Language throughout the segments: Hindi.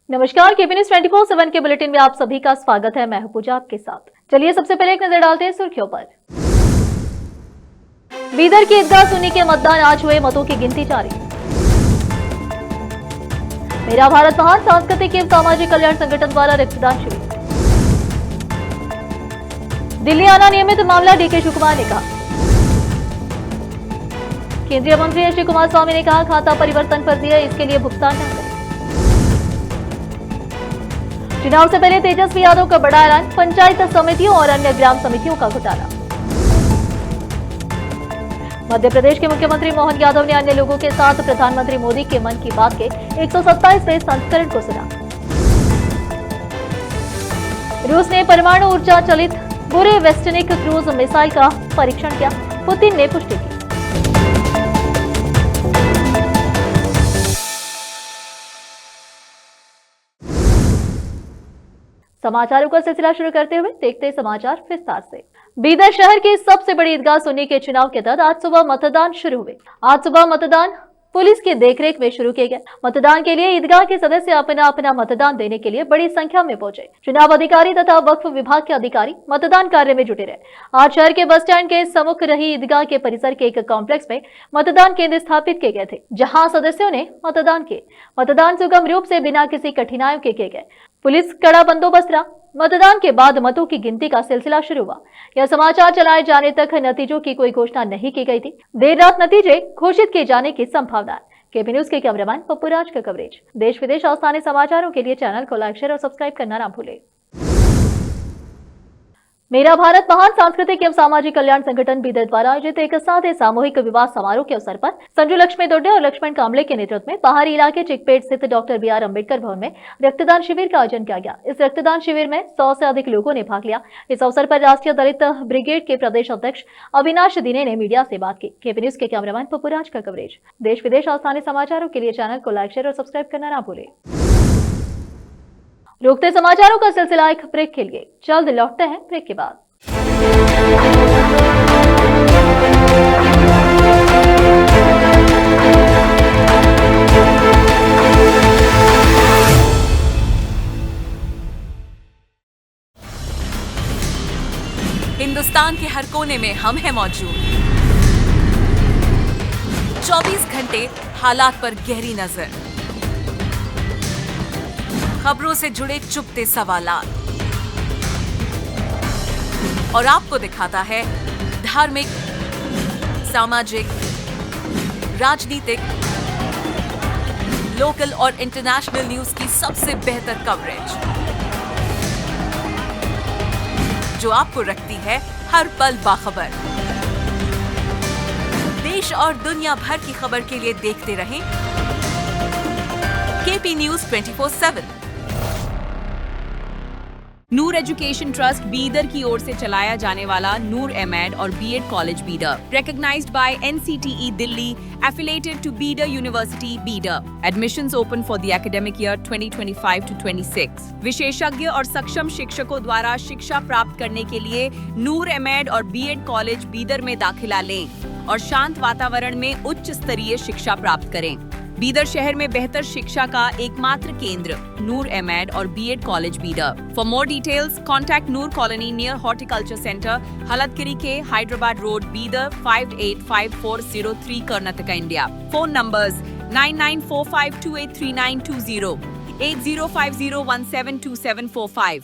नमस्कार, केपी न्यूज 24/7 के बुलेटिन में आप सभी का स्वागत है। मैं हूं पूजा आपके साथ। चलिए सबसे पहले एक नजर डालते हैं सुर्खियों पर। बीदर की ईदगाह सुन्नी के मतदान, आज हुए मतों की गिनती जारी। मेरा भारत महान सांस्कृतिक एवं सामाजिक कल्याण संगठन द्वारा रक्तदान शिविर। दिल्ली आना नियमित मामला, डीके शिवकुमार ने कहा। केंद्रीय मंत्री एच डी कुमार स्वामी ने कहा, खाता परिवर्तन पर दिए, इसके लिए भुगतान न करें। चुनाव से पहले तेजस्वी यादव का बड़ा ऐलान, पंचायत समितियों और अन्य ग्राम समितियों का घोटाला। मध्य प्रदेश के मुख्यमंत्री मोहन यादव ने अन्य लोगों के साथ प्रधानमंत्री मोदी के मन की बात के 127वें संस्करण को सुना। रूस ने परमाणु ऊर्जा चलित बुरे वेस्टर्निक क्रूज मिसाइल का परीक्षण किया, पुतिन ने पुष्टि की। समाचारों का सिलसिला शुरू करते हुए देखते हैं समाचार विस्तार से। बीदर शहर की सबसे बड़ी ईदगाह सुन्नी के चुनाव के तहत आज सुबह मतदान शुरू हुए। आज सुबह मतदान पुलिस की देखरेख में शुरू किए गए। मतदान के लिए ईदगाह के सदस्य अपना अपना मतदान देने के लिए बड़ी संख्या में पहुंचे। चुनाव अधिकारी तथा वक्फ विभाग के अधिकारी मतदान कार्य में जुटे रहे। आज शहर के बस स्टैंड के सम्मुख रही ईदगाह के परिसर के एक कॉम्प्लेक्स में मतदान केंद्र स्थापित किए गए थे, जहां सदस्यों ने मतदान किए। मतदान सुगम रूप से बिना किसी कठिनाइयों के किए गए। पुलिस कड़ा बंदोबस्त रहा। मतदान के बाद मतों की गिनती का सिलसिला शुरू हुआ। यह समाचार चलाए जाने तक नतीजों की कोई घोषणा नहीं की गई थी। देर रात नतीजे घोषित किए जाने की संभावना है। केपी न्यूज के कैमरामैन पप्पू राज का कवरेज। देश विदेश और स्थानीय समाचारों के लिए चैनल को लाइक, शेयर और सब्सक्राइब करना ना भूलें। मेरा भारत महान सांस्कृतिक एवं सामाजिक कल्याण संगठन बीदर द्वारा आयोजित एक साथ सामूहिक विवाह समारोह के अवसर पर संजू लक्ष्मी दोड्डे और लक्ष्मण कांबले के नेतृत्व में बाहरी इलाके चिकपेट स्थित डॉक्टर बी आर अम्बेडकर भवन में रक्तदान शिविर का आयोजन किया गया। इस रक्तदान शिविर में 100 से अधिक लोगों ने भाग लिया। इस अवसर पर राष्ट्रीय दलित ब्रिगेड के प्रदेश अध्यक्ष अविनाश दिने ने मीडिया से बात की। केपी न्यूज के कैमरामैन पप्पू राज का कवरेज। देश विदेश और स्थानीय समाचारों के लिए चैनल को लाइक, शेयर और सब्सक्राइब करना ना भूलें। रोकते समाचारों का सिलसिला एक ब्रेक के लिए। जल्द लौटते हैं ब्रेक के बाद। हिंदुस्तान के हर कोने में हम हैं मौजूद। 24 घंटे हालात पर गहरी नजर, खबरों से जुड़े चुपते सवालात, और आपको दिखाता है धार्मिक, सामाजिक, राजनीतिक, लोकल और इंटरनेशनल न्यूज की सबसे बेहतर कवरेज, जो आपको रखती है हर पल बाखबर। देश और दुनिया भर की खबर के लिए देखते रहें KP news 24/7। Noor education trust Bidar की ओर से चलाया जाने वाला नूर एमएड और BEd college Bidar, recognized by NCTE Delhi, affiliated to Bidar University, Bidar. Admissions open for the academic year 2025 to 26. विशेषज्ञ और सक्षम शिक्षकों द्वारा शिक्षा प्राप्त करने के लिए नूर एमएड और बीएड कॉलेज बीदर में दाखिला लें और शांत वातावरण में उच्च स्तरीय शिक्षा प्राप्त करें। बीदर शहर में बेहतर शिक्षा का एकमात्र केंद्र नूर एमएड और BEd college Bidar. For more details contact Noor colony near horticulture centre, Halatgiri के Hyderabad road, Bidar 585403 Karnataka, India. Phone numbers 9945283920, 8050172745।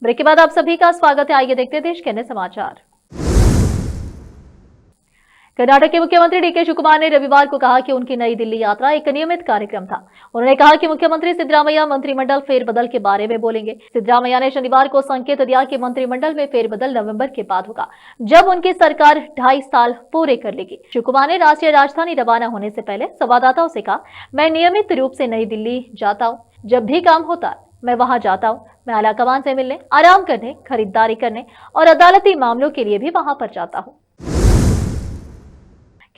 Break के बाद आप सभी का स्वागत है। आइए देखते हैं देश के अन्य समाचार। कर्नाटक के मुख्यमंत्री डीके शिवकुमार ने रविवार को कहा कि उनकी नई दिल्ली यात्रा एक नियमित कार्यक्रम था। उन्होंने कहा कि मुख्यमंत्री सिद्धरामैया मंत्रिमंडल फेरबदल के बारे में बोलेंगे। सिद्धरामैया ने शनिवार को संकेत दिया कि मंत्रिमंडल में फेरबदल नवंबर के बाद होगा, जब उनकी सरकार 2.5 साल पूरे कर लेगी। शिवकुमार ने राष्ट्रीय राजधानी रवाना होने से पहले संवाददाताओं से कहा, मैं नियमित रूप से नई दिल्ली जाता हूँ। जब भी काम होता है मैं वहां जाता हूँ। मैं आलाकमान से मिलने, आराम करने, खरीदारी करने और अदालती मामलों के लिए भी वहां पर जाता हूँ।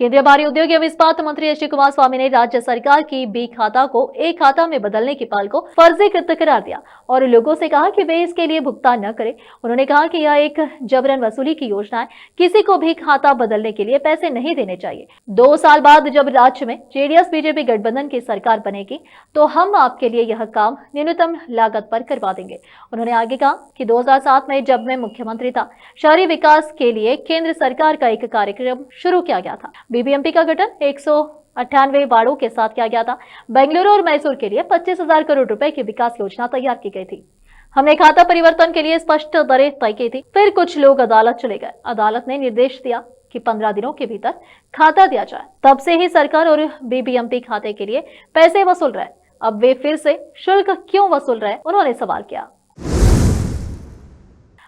केंद्रीय भारी उद्योग एवं इस्पात मंत्री एच डी कुमारस्वामी ने राज्य सरकार की बी खाता को ए खाता में बदलने की पहल को फर्जी कृत्य करार दिया और लोगों से कहा कि वे इसके लिए भुगतान न करें। उन्होंने कहा कि यह एक जबरन वसूली की योजना है, किसी को भी खाता बदलने के लिए पैसे नहीं देने चाहिए। 2 साल बाद जब राज्य में जेडीएस बीजेपी गठबंधन की सरकार बनेगी तो हम आपके लिए यह काम न्यूनतम लागत पर करवा देंगे। उन्होंने आगे कहा कि 2007 में जब मैं मुख्यमंत्री था, शहरी विकास के लिए केंद्र सरकार का एक कार्यक्रम शुरू किया गया था। बीबीएमपी का गठन 198 वार्डों के साथ किया गया था। बेंगलुरु और मैसूर के लिए 25,000 करोड़ रुपए की विकास योजना तैयार की गई थी। हमने खाता परिवर्तन के लिए स्पष्ट दरें तय की थी। फिर कुछ लोग अदालत चले गए। अदालत ने निर्देश दिया कि 15 दिनों के भीतर खाता दिया जाए। तब से ही सरकार और बीबीएमपी खाते के लिए पैसे वसूल रहे। अब वे फिर से शुल्क क्यों वसूल रहे, उन्होंने सवाल किया।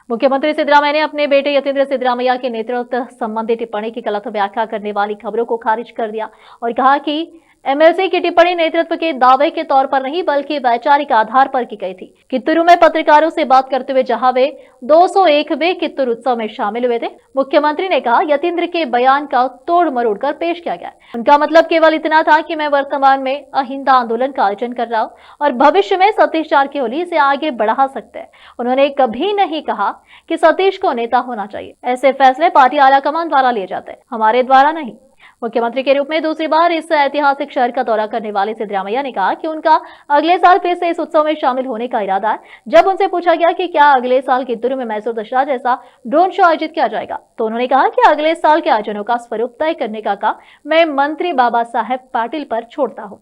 मुख्यमंत्री सिद्धरामैया ने अपने बेटे यतींद्र सिद्धरामैया के नेतृत्व संबंधी टिप्पणी की गलत व्याख्या करने वाली खबरों को खारिज कर दिया और कहा कि एमएलसी की टिप्पणी नेतृत्व के दावे के तौर पर नहीं बल्कि वैचारिक आधार पर की गई थी। कित्तूरू में पत्रकारों से बात करते हुए जहां वे 201वें कित्तूर उत्सव में शामिल हुए थे, मुख्यमंत्री ने कहा यतींद्र के बयान का तोड़ मरोड़ कर पेश किया गया। उनका मतलब केवल इतना था कि मैं वर्तमान में अहिंसा आंदोलन का आयोजन कर रहा हूं और भविष्य में सतीश जारकिहोली इसे आगे बढ़ा सकते हैं। उन्होंने कभी नहीं कहा कि सतीश को नेता होना चाहिए। ऐसे फैसले पार्टी आलाकमान द्वारा लिए जाते हैं, हमारे द्वारा नहीं। मुख्यमंत्री के रूप में दूसरी बार इस ऐतिहासिक शहर का दौरा करने वाले सिद्धरामैया ने कहा कि उनका अगले साल फिर से इस उत्सव में शामिल होने का इरादा है। जब उनसे पूछा गया कि क्या अगले साल कित्तूरू में मैसूर दशहरा जैसा ड्रोन शो आयोजित किया जाएगा, तो उन्होंने कहा कि अगले साल के आयोजनों का स्वरूप तय करने का काम मैं मंत्री बाबा साहेब पाटिल पर छोड़ता हूँ।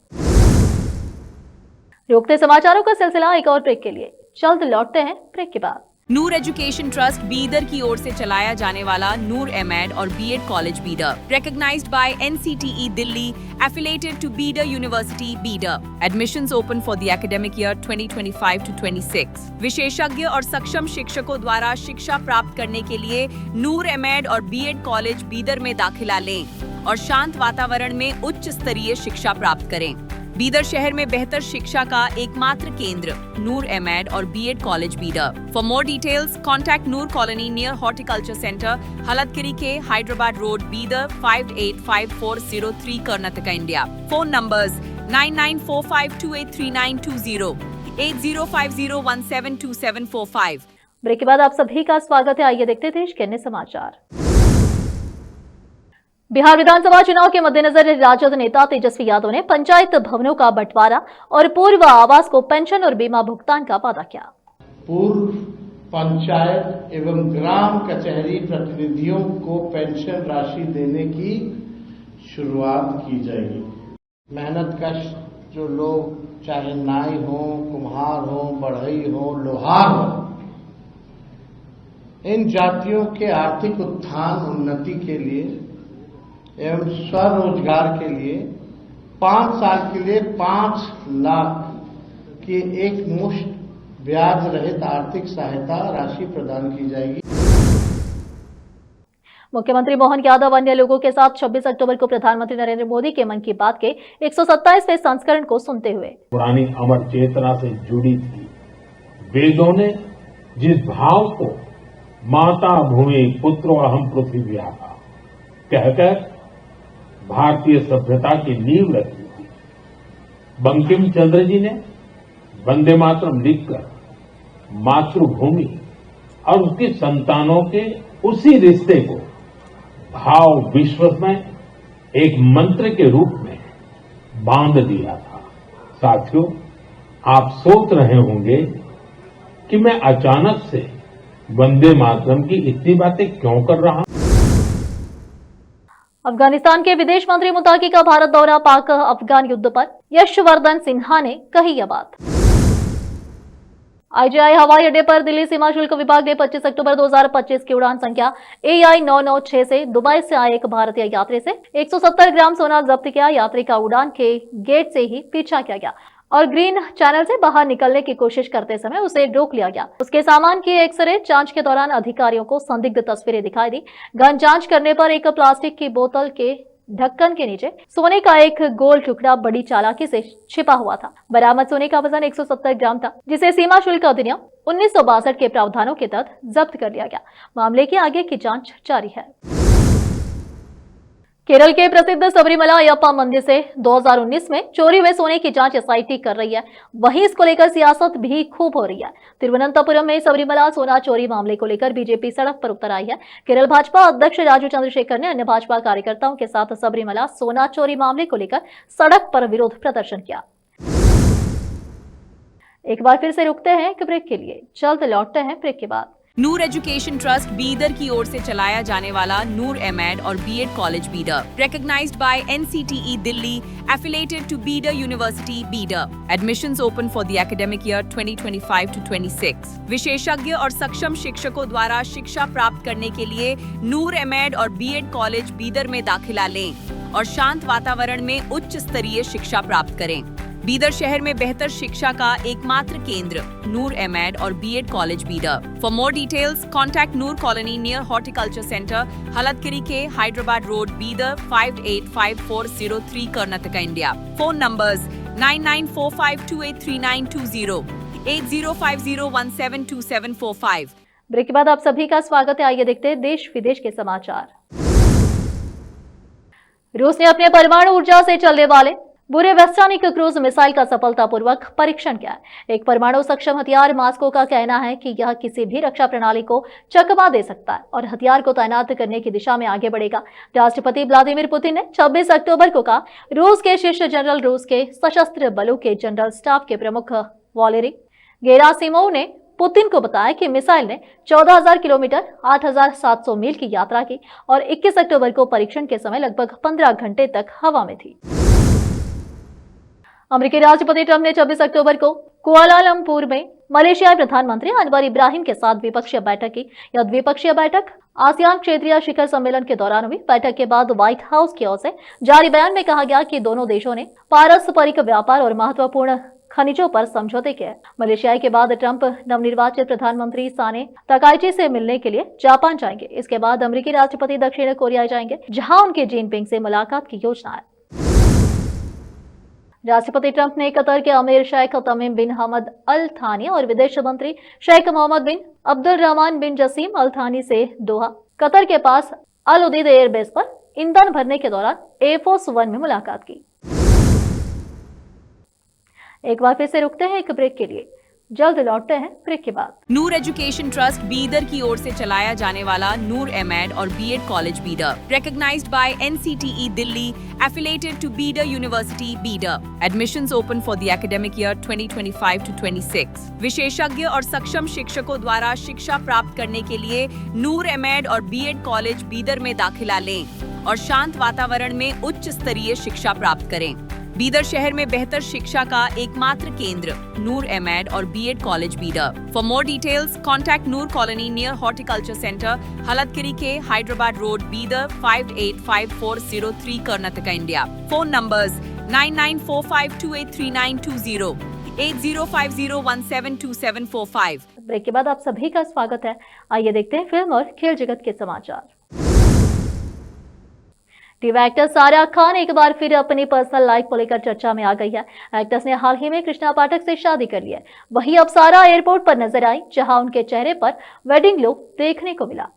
रोकते समाचारों का सिलसिला एक और ब्रेक के लिए, जल्द लौटते हैं ब्रेक के बाद। नूर एजुकेशन ट्रस्ट बीदर की ओर से चलाया जाने वाला नूर एमएड और BEd college Bidar, recognized by NCTE Delhi, affiliated to Bidar University Bidar. Admissions open for the academic year 2025 to 26. विशेषज्ञ और सक्षम शिक्षकों द्वारा शिक्षा प्राप्त करने के लिए नूर एमएड और बीएड कॉलेज बीदर में दाखिला लें और शांत वातावरण में उच्च स्तरीय शिक्षा प्राप्त करें। बीदर शहर में बेहतर शिक्षा का एकमात्र केंद्र नूर एमएड और BEd college Bidar. For more details contact Noor colony near horticulture centre, Halatgiri के Hyderabad road, Bidar 585403 Karnataka, India. Phone numbers 9945283920, 8050172745। Break के बाद आप सभी का स्वागत है। आइए देखते थे देश के अन्य समाचार। बिहार विधानसभा चुनाव के मद्देनजर राजद नेता तेजस्वी यादव ने पंचायत भवनों का बंटवारा और पूर्व आवास को पेंशन और बीमा भुगतान का वादा किया। पूर्व पंचायत एवं ग्राम कचहरी प्रतिनिधियों को पेंशन राशि देने की शुरुआत की जाएगी। मेहनतकश जो लोग, चाहे नाई हो, कुम्हार हो, बढ़ई हो, लोहार हो, इन जातियों के आर्थिक उत्थान उन्नति के लिए एवं स्वरोजगार के लिए 5 साल के लिए 5 लाख की एक मुश्त ब्याज रहित आर्थिक सहायता राशि प्रदान की जाएगी। मुख्यमंत्री मोहन यादव अन्य लोगों के साथ 26 अक्टूबर को प्रधानमंत्री नरेंद्र मोदी के मन की बात के 127वें संस्करण को सुनते हुए पुरानी अमर चेतना से जुड़ी थी। वेदों ने जिस भाव को माता भूमि पुत्रो अहम पृथ्व्या कहकर भारतीय सभ्यता की नींव रखी थी, बंकिम चंद्र जी ने वंदे मातरम लिखकर मातृभूमि और उसकी संतानों के उसी रिश्ते को भाव विश्व में एक मंत्र के रूप में बांध दिया था। साथियों, आप सोच रहे होंगे कि मैं अचानक से वंदे मातरम की इतनी बातें क्यों कर रहा हूं। अफगानिस्तान के विदेश मंत्री मुताकी का भारत दौरा, पाक अफगान युद्ध पर यशवर्धन सिन्हा ने कही यह बात। आईजीआई हवाई अड्डे पर दिल्ली सीमा शुल्क विभाग ने 25 अक्टूबर 2025 की उड़ान संख्या AI 996 से दुबई से आए एक भारतीय यात्री से 170 ग्राम सोना जब्त किया। यात्री का उड़ान के गेट से ही पीछा किया गया और ग्रीन चैनल से बाहर निकलने की कोशिश करते समय उसे रोक लिया गया। उसके सामान की एक्सरे जांच के दौरान अधिकारियों को संदिग्ध तस्वीरें दिखाई दी। गहन जांच करने पर एक प्लास्टिक की बोतल के ढक्कन के नीचे सोने का एक गोल टुकड़ा बड़ी चालाकी से छिपा हुआ था। बरामद सोने का वजन 170 ग्राम था, जिसे सीमा शुल्क अधिनियम 1962 के प्रावधानों के तहत जब्त कर लिया गया। मामले की आगे की जांच जारी है। केरल के प्रसिद्ध सबरीमला अयप्पा मंदिर से 2019 में चोरी हुए सोने की जांच एसआईटी कर रही है। वहीं इसको लेकर सियासत भी खूब हो रही है। तिरुवनंतपुरम में सबरीमला सोना चोरी मामले को लेकर बीजेपी सड़क पर उतर आई है। केरल भाजपा अध्यक्ष राजू चंद्रशेखर ने अन्य भाजपा कार्यकर्ताओं के साथ सबरीमला सोना चोरी मामले को लेकर सड़क पर विरोध प्रदर्शन किया। एक बार फिर से रुकते हैं एक ब्रेक के लिए, जल्द लौटते हैं ब्रेक के बाद। नूर एजुकेशन ट्रस्ट बीदर की ओर से चलाया जाने वाला नूर एमएड और BEd college Bidar, recognized by NCTE Delhi, affiliated to Bidar University, Bidar. Admissions open for the academic year 2025 to 26. विशेषज्ञ और सक्षम शिक्षकों द्वारा शिक्षा प्राप्त करने के लिए नूर एमएड और बीएड कॉलेज बीदर में दाखिला लें और शांत वातावरण में उच्च स्तरीय शिक्षा प्राप्त करें। बीदर शहर में बेहतर शिक्षा का एकमात्र केंद्र नूर एमएड और BEd college Bidar. For more details contact Noor colony near horticulture centre, Haldagiri के Hyderabad road, Bidar 585403 Karnataka, India. Phone numbers 9945283920, 8050172745। Break के बाद आप सभी का स्वागत है। आइए देखते हैं देश विदेश के समाचार। रूस ने अपने परमाणु ऊर्जा से चलने वाले बुरे वैस्टानिक क्रूज मिसाइल का सफलतापूर्वक परीक्षण किया है। एक परमाणु सक्षम हथियार मास्को का कहना है कि यह किसी भी रक्षा प्रणाली को चकमा दे सकता है और हथियार को तैनात करने की दिशा में आगे बढ़ेगा। राष्ट्रपति व्लादिमीर पुतिन ने 26 अक्टूबर को कहा, रूस के शीर्ष जनरल, रूस के सशस्त्र बलों के जनरल स्टाफ के प्रमुख वॉलेरी गेरासिमोव ने पुतिन को बताया कि मिसाइल ने 14,000 किलोमीटर 8,700 मील की यात्रा की और 21 अक्टूबर को परीक्षण के समय लगभग 15 घंटे तक हवा में थी। अमेरिकी राष्ट्रपति ट्रंप ने 26 अक्टूबर को कुआलालंपुर में मलेशियाई प्रधानमंत्री अनवर इब्राहिम के साथ द्विपक्षीय बैठक की। यह द्विपक्षीय बैठक आसियान क्षेत्रीय शिखर सम्मेलन के दौरान हुई। बैठक के बाद व्हाइट हाउस की ओर से जारी बयान में कहा गया कि दोनों देशों ने पारस्परिक व्यापार और महत्वपूर्ण खनिजों पर समझौते किए। मलेशिया के बाद ट्रंप नवनिर्वाचित प्रधानमंत्री साने तकाइची से मिलने के लिए जापान जाएंगे। इसके बाद अमेरिकी राष्ट्रपति दक्षिण कोरिया जाएंगे, जहां उनके जिनपिंग से मुलाकात की योजना है। राष्ट्रपति ट्रंप ने कतर के अमीर शेख तमीम बिन हमद अल थानी और विदेश मंत्री शेख मोहम्मद बिन अब्दुल रहमान बिन जसीम अल थानी से दोहा, कतर के पास अल उदीद एयरबेस पर ईंधन भरने के दौरान एयरफोर्स 1 में मुलाकात की। एक बार फिर से रुकते हैं एक ब्रेक के लिए, जल्द लौटते हैं ब्रेक के बाद। नूर एजुकेशन ट्रस्ट बीदर की ओर से चलाया जाने वाला नूर एमएड और BEd college Bidar, recognized by NCTE Delhi, affiliated to Bidar University, Bidar. Admissions open for the academic year 2025 to 26. विशेषज्ञ और सक्षम शिक्षकों द्वारा शिक्षा प्राप्त करने के लिए नूर एमएड और बीएड कॉलेज बीदर में दाखिला लें और शांत वातावरण में उच्च स्तरीय शिक्षा प्राप्त करें। बीदर शहर में बेहतर शिक्षा का एकमात्र केंद्र नूर एमएड और BEd college Bidar. For more details contact Noor colony near horticulture centre, Haldagiri के Hyderabad road, Bidar 585403 Karnataka, India. Phone numbers 9945283920, 8050172745। Break के बाद आप सभी का स्वागत है। आइए देखते हैं फिल्म और खेल जगत के समाचार। टीवी एक्टर सारा खान एक बार फिर अपनी पर्सनल लाइफ को लेकर चर्चा में आ गई है। एक्ट्रेस ने हाल ही में कृष्णा पाठक से शादी कर ली है। वहीं अब सारा एयरपोर्ट पर नजर आई, जहां उनके चेहरे पर वेडिंग लुक देखने को मिला।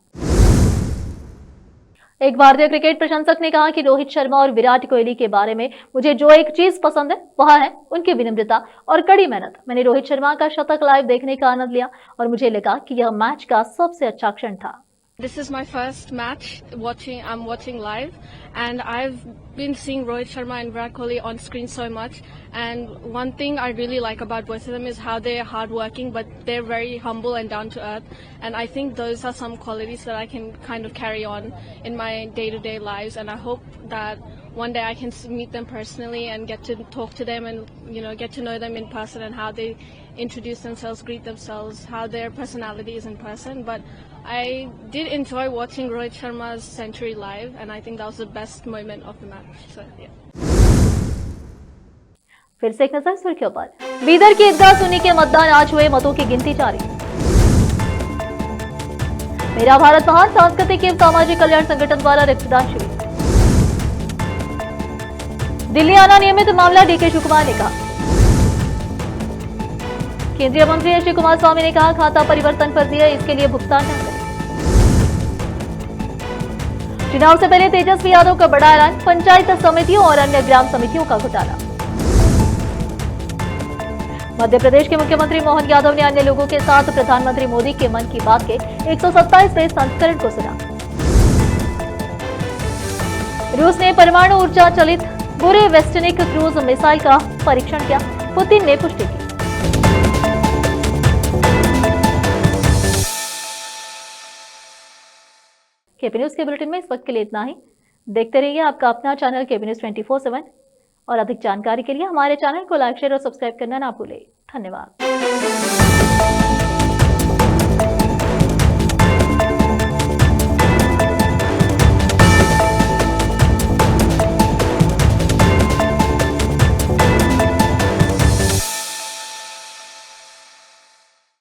एक भारतीय क्रिकेट प्रशंसक ने कहा कि रोहित शर्मा और विराट कोहली के बारे में मुझे जो एक चीज पसंद है वह है उनकी विनम्रता और कड़ी मेहनत। मैंने रोहित शर्मा का शतक लाइव देखने का आनंद लिया और मुझे लगा कि यह मैच का सबसे अच्छा क्षण था। This is my first match I'm watching live, and I've been seeing Rohit Sharma and Virat Kohli on screen so much, and one thing I really like about both of them is how they're hardworking, but they're very humble and down to earth, and I think those are some qualities that I can kind of carry on in my day-to-day lives, and I hope that one day I can meet them personally and get to talk to them and, you know, get to know them in person and how they introduce themselves, greet themselves, how their personality is in person. But I did enjoy watching Rohit Sharma's century live, and I think that was the best moment of the match. So, yeah. फिर से एक नजर सुर्खियों पर। बीदर की ईदगाह सुन्नी के मतदान, आज हुए मतों की गिनती जारी। मेरा भारत महान सांस्कृतिक एवं सामाजिक कल्याण संगठन द्वारा रक्तदान शिविर। दिल्ली आना नियमित मामला, डीके शिवकुमार ने कहा। केंद्रीय मंत्री एच डी कुमारस्वामी ने कहा, खाता परिवर्तन फर्जी है, इसके लिए भुगतान न करें। चुनाव से पहले तेजस्वी यादव का बड़ा ऐलान, पंचायत समितियों और अन्य ग्राम समितियों का घोटाला। मध्य प्रदेश के मुख्यमंत्री मोहन यादव ने अन्य लोगों के साथ प्रधानमंत्री मोदी के मन की बात के 127वें संस्करण को सुना। रूस ने परमाणु ऊर्जा चलित बुरे वेस्टर्निक क्रूज मिसाइल का परीक्षण किया, पुतिन ने पुष्टि की। केपी न्यूज के बुलेटिन में इस वक्त के लिए इतना ही। देखते रहिए आपका अपना चैनल केपी न्यूज 24/7 और अधिक जानकारी के लिए हमारे चैनल को लाइक, शेयर और सब्सक्राइब करना ना भूलें। धन्यवाद।